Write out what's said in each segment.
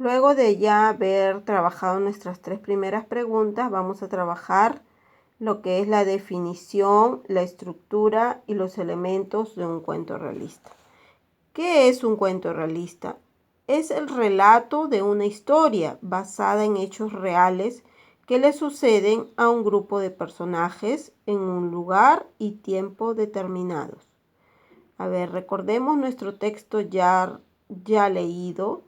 Luego de ya haber trabajado nuestras 3 primeras preguntas, vamos a trabajar lo que es la definición, la estructura y los elementos de un cuento realista. ¿Qué es un cuento realista? Es el relato de una historia basada en hechos reales que le suceden a un grupo de personajes en un lugar y tiempo determinados. A ver, recordemos nuestro texto ya leído,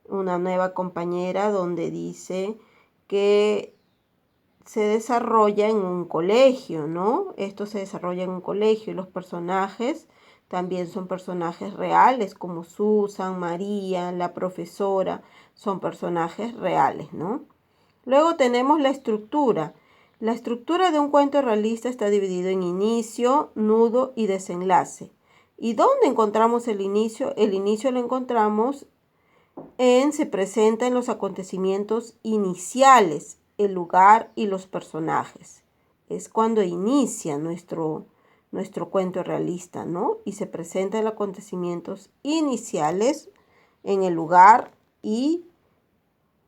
una nueva compañera, donde dice que se desarrolla en un colegio, ¿no? Esto se desarrolla en un colegio y los personajes también son personajes reales, como Susan, María, la profesora, son personajes reales, ¿no? Luego tenemos la estructura. La estructura de un cuento realista está dividido en inicio, nudo y desenlace. ¿Y dónde encontramos el inicio? El inicio lo encontramos se presenta en los acontecimientos iniciales, el lugar y los personajes. Es cuando inicia nuestro cuento realista, ¿no? Y se presenta en los acontecimientos iniciales, en el lugar y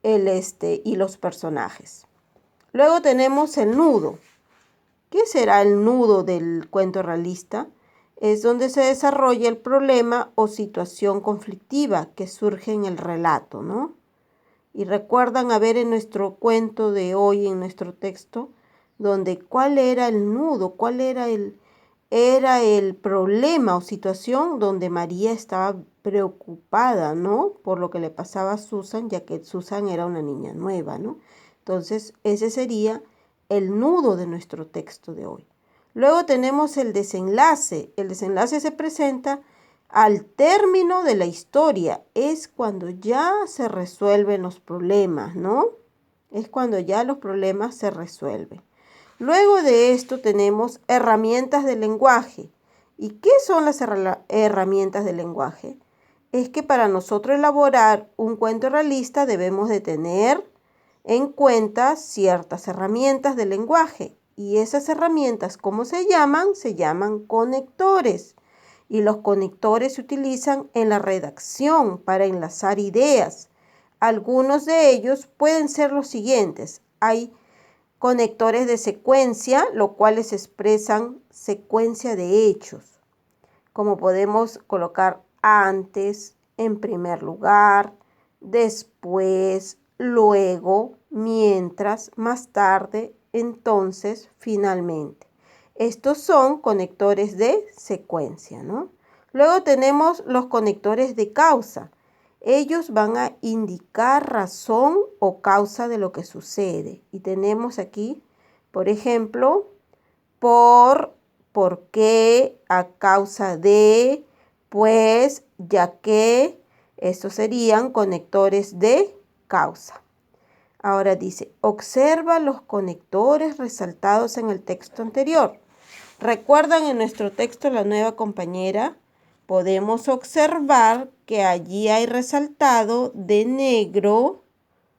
los personajes. Luego tenemos el nudo. ¿Qué será el nudo del cuento realista? Es donde se desarrolla el problema o situación conflictiva que surge en el relato, ¿no? Y recuerdan a ver en nuestro cuento de hoy, en nuestro texto, donde cuál era el nudo, cuál era el problema o situación donde María estaba preocupada, ¿no? Por lo que le pasaba a Susan, ya que Susan era una niña nueva, ¿no? Entonces, ese sería el nudo de nuestro texto de hoy. Luego tenemos el desenlace. El desenlace se presenta al término de la historia. Es cuando ya se resuelven los problemas, ¿no? Es cuando ya los problemas se resuelven. Luego de esto tenemos herramientas del lenguaje. ¿Y qué son las herramientas del lenguaje? Es que para nosotros elaborar un cuento realista debemos de tener en cuenta ciertas herramientas del lenguaje. Y esas herramientas, ¿cómo se llaman? Se llaman conectores. Y los conectores se utilizan en la redacción para enlazar ideas. Algunos de ellos pueden ser los siguientes. Hay conectores de secuencia, los cuales expresan secuencia de hechos, como podemos colocar antes, en primer lugar, después, luego, mientras, más tarde, entonces, finalmente. Estos son conectores de secuencia, ¿no? Luego tenemos los conectores de causa. Ellos van a indicar razón o causa de lo que sucede. Y tenemos aquí, por ejemplo, por qué, a causa de, pues, ya que. Estos serían conectores de causa. Ahora dice, observa los conectores resaltados en el texto anterior. ¿Recuerdan en nuestro texto la nueva compañera? Podemos observar que allí hay resaltado de negro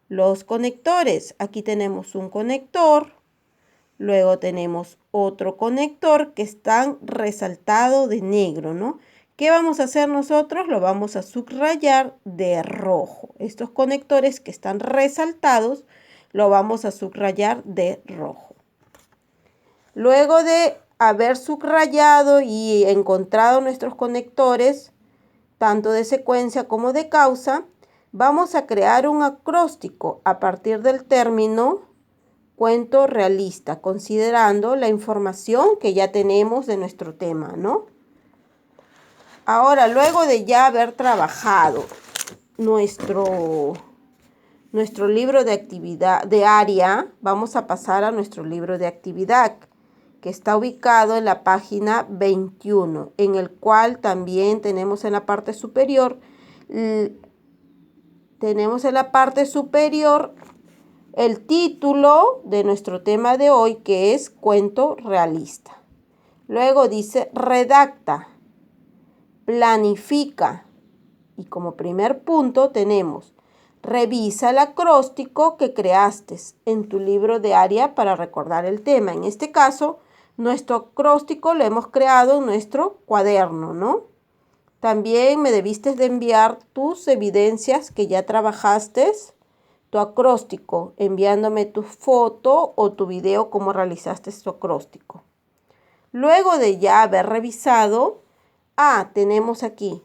los conectores. Aquí tenemos un conector, luego tenemos otro conector que están resaltados de negro, ¿no? ¿Qué vamos a hacer nosotros? Lo vamos a subrayar de rojo. Estos conectores que están resaltados lo vamos a subrayar de rojo. Luego de haber subrayado y encontrado nuestros conectores, tanto de secuencia como de causa, vamos a crear un acróstico a partir del término cuento realista, considerando la información que ya tenemos de nuestro tema, ¿no? Ahora, luego de ya haber trabajado nuestro libro de actividad de área, vamos a pasar a nuestro libro de actividad, que está ubicado en la página 21, en el cual también tenemos en la parte superior, el título de nuestro tema de hoy, que es cuento realista. Luego dice redacta, planifica, y como primer punto tenemos revisa el acróstico que creaste en tu libro de área para recordar el tema. En este caso, nuestro acróstico lo hemos creado en nuestro cuaderno, ¿no? También me debiste de enviar tus evidencias que ya trabajaste, tu acróstico, enviándome tu foto o tu video cómo realizaste tu acróstico. Luego de ya haber revisado, tenemos aquí,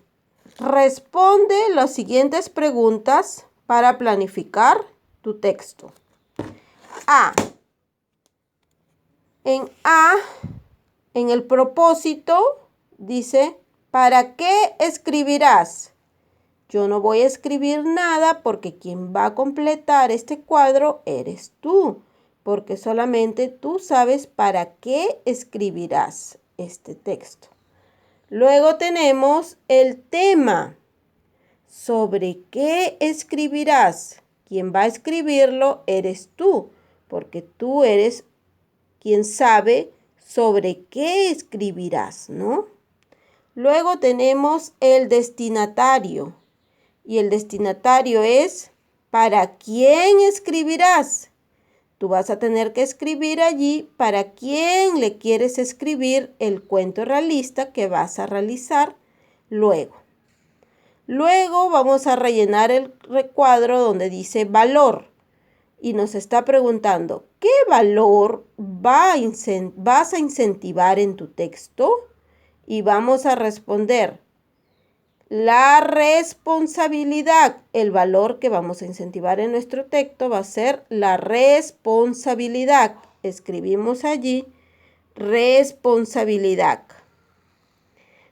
responde las siguientes preguntas para planificar tu texto. En el propósito, dice, ¿para qué escribirás? Yo no voy a escribir nada porque quien va a completar este cuadro eres tú, porque solamente tú sabes para qué escribirás este texto. Luego tenemos el tema. ¿Sobre qué escribirás? Quien va a escribirlo eres tú, porque tú eres quien sabe sobre qué escribirás, ¿no? Luego tenemos el destinatario. Y el destinatario es ¿para quién escribirás? Tú vas a tener que escribir allí para quién le quieres escribir el cuento realista que vas a realizar luego. Luego vamos a rellenar el recuadro donde dice valor. Y nos está preguntando, ¿qué valor vas a incentivar en tu texto? Y vamos a responder, la responsabilidad. El valor que vamos a incentivar en nuestro texto va a ser la responsabilidad. Escribimos allí, responsabilidad.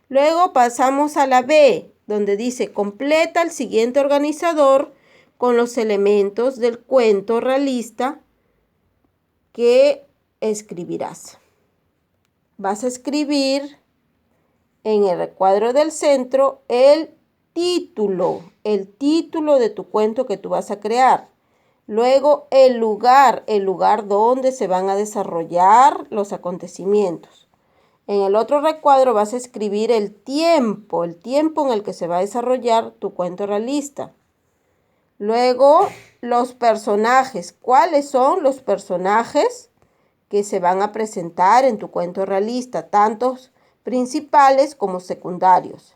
Luego pasamos a la B, donde dice, completa el siguiente organizador con los elementos del cuento realista que escribirás. Vas a escribir en el recuadro del centro el título de tu cuento que tú vas a crear. Luego el lugar donde se van a desarrollar los acontecimientos. En el otro recuadro vas a escribir el tiempo en el que se va a desarrollar tu cuento realista. Luego, los personajes. ¿Cuáles son los personajes que se van a presentar en tu cuento realista? Tantos principales como secundarios.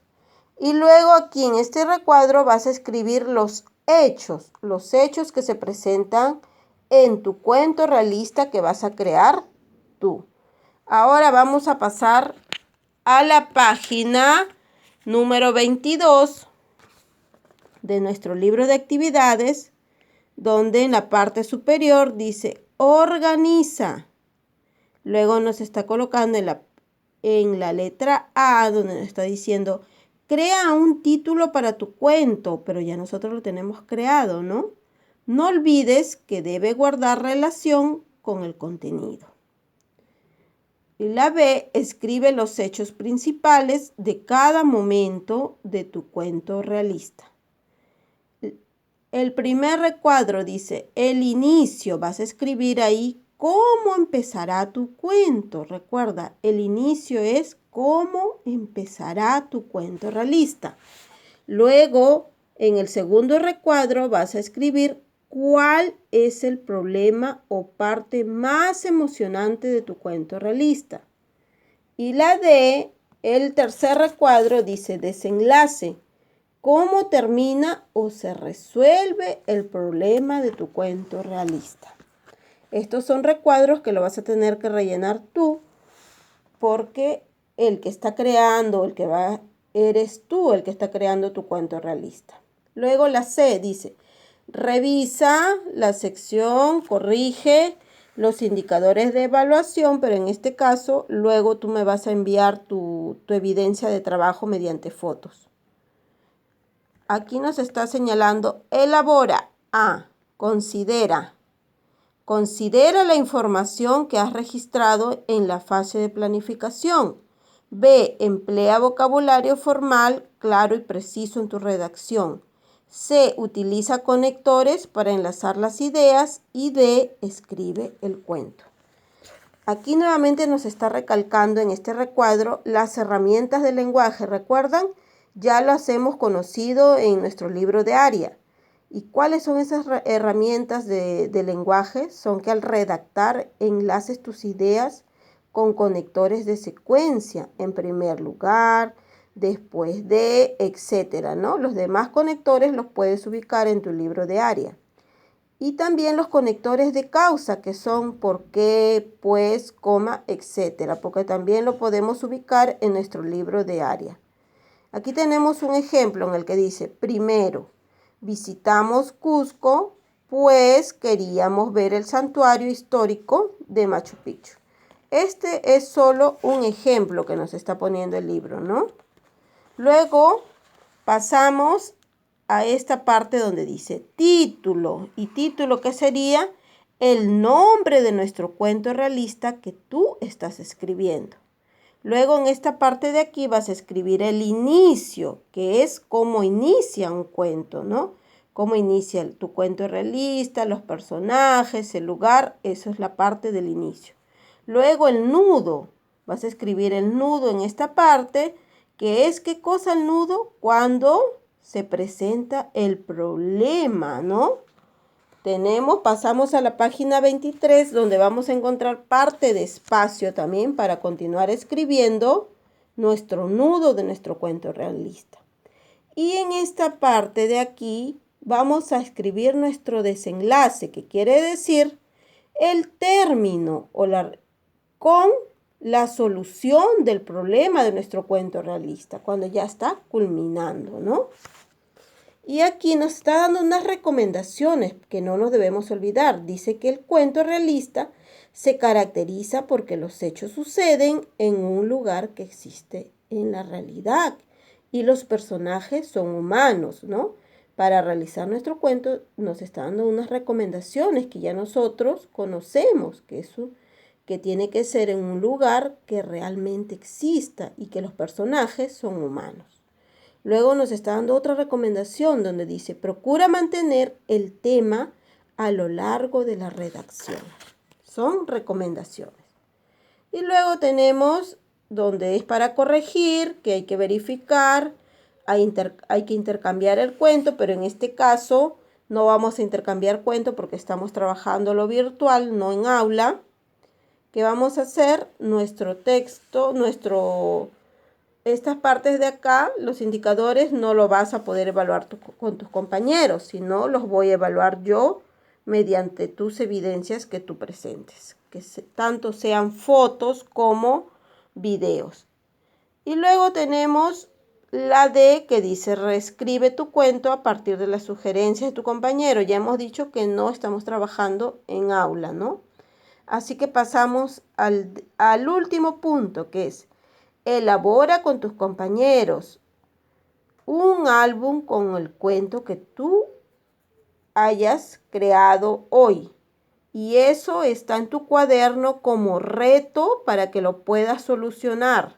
Y luego aquí en este recuadro vas a escribir los hechos que se presentan en tu cuento realista que vas a crear tú. Ahora vamos a pasar a la página número 22 de nuestro libro de actividades, donde en la parte superior dice organiza. Luego nos está colocando en la letra A, donde nos está diciendo crea un título para tu cuento, pero ya nosotros lo tenemos creado, ¿no? No olvides que debe guardar relación con el contenido. Y la B, escribe los hechos principales de cada momento de tu cuento realista. El primer recuadro dice, el inicio. Vas a escribir ahí cómo empezará tu cuento. Recuerda, el inicio es cómo empezará tu cuento realista. Luego, en el segundo recuadro vas a escribir cuál es el problema o parte más emocionante de tu cuento realista. Y la D, el tercer recuadro dice desenlace. ¿Cómo termina o se resuelve el problema de tu cuento realista? Estos son recuadros que lo vas a tener que rellenar tú, porque el que está creando, eres tú el que está creando tu cuento realista. Luego la C dice, revisa la sección, corrige los indicadores de evaluación, pero en este caso, luego tú me vas a enviar tu evidencia de trabajo mediante fotos. Aquí nos está señalando, elabora. Considera. Considera la información que has registrado en la fase de planificación. B, emplea vocabulario formal, claro y preciso en tu redacción. C, utiliza conectores para enlazar las ideas. Y D, escribe el cuento. Aquí nuevamente nos está recalcando en este recuadro las herramientas del lenguaje. ¿Recuerdan? Ya las hemos conocido en nuestro libro de área. ¿Y cuáles son esas herramientas de lenguaje? Son que al redactar enlaces tus ideas con conectores de secuencia. En primer lugar, después de, etcétera, ¿no? Los demás conectores los puedes ubicar en tu libro de área. Y también los conectores de causa, que son por qué, pues, coma, etcétera, porque también lo podemos ubicar en nuestro libro de área. Aquí tenemos un ejemplo en el que dice, primero, visitamos Cusco, pues queríamos ver el santuario histórico de Machu Picchu. Este es solo un ejemplo que nos está poniendo el libro, ¿no? Luego pasamos a esta parte donde dice título. ¿Y título qué sería? El nombre de nuestro cuento realista que tú estás escribiendo. Luego en esta parte de aquí vas a escribir el inicio, que es cómo inicia un cuento, ¿no? Cómo inicia tu cuento realista, los personajes, el lugar, eso es la parte del inicio. Luego el nudo, vas a escribir el nudo en esta parte, que es ¿qué cosa el nudo? Cuando se presenta el problema, ¿no? Pasamos a la página 23, donde vamos a encontrar parte de espacio también para continuar escribiendo nuestro nudo de nuestro cuento realista. Y en esta parte de aquí vamos a escribir nuestro desenlace, que quiere decir el término con la solución del problema de nuestro cuento realista, cuando ya está culminando, ¿no? Y aquí nos está dando unas recomendaciones que no nos debemos olvidar. Dice que el cuento realista se caracteriza porque los hechos suceden en un lugar que existe en la realidad y los personajes son humanos, ¿no? Para realizar nuestro cuento nos está dando unas recomendaciones que ya nosotros conocemos, que tiene que ser en un lugar que realmente exista y que los personajes son humanos. Luego nos está dando otra recomendación donde dice, procura mantener el tema a lo largo de la redacción. Son recomendaciones. Y luego tenemos donde es para corregir, que hay que verificar, hay que intercambiar el cuento, pero en este caso no vamos a intercambiar cuento porque estamos trabajando lo virtual, no en aula. ¿Qué vamos a hacer? Nuestro texto, estas partes de acá, los indicadores, no lo vas a poder evaluar con tus compañeros, sino los voy a evaluar yo mediante tus evidencias que tú presentes, que tanto sean fotos como videos. Y luego tenemos la D que dice reescribe tu cuento a partir de las sugerencias de tu compañero. Ya hemos dicho que no estamos trabajando en aula, ¿no? Así que pasamos al último punto, que es elabora con tus compañeros un álbum con el cuento que tú hayas creado hoy. Y eso está en tu cuaderno como reto para que lo puedas solucionar.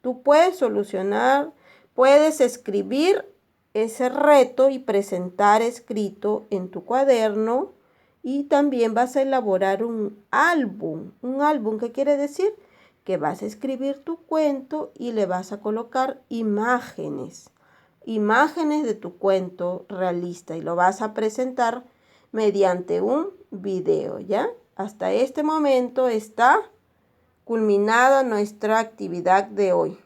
Tú puedes solucionar, puedes escribir ese reto y presentar escrito en tu cuaderno. Y también vas a elaborar un álbum. ¿Un álbum qué quiere decir? Que vas a escribir tu cuento y le vas a colocar imágenes de tu cuento realista y lo vas a presentar mediante un video, ¿ya? Hasta este momento está culminada nuestra actividad de hoy.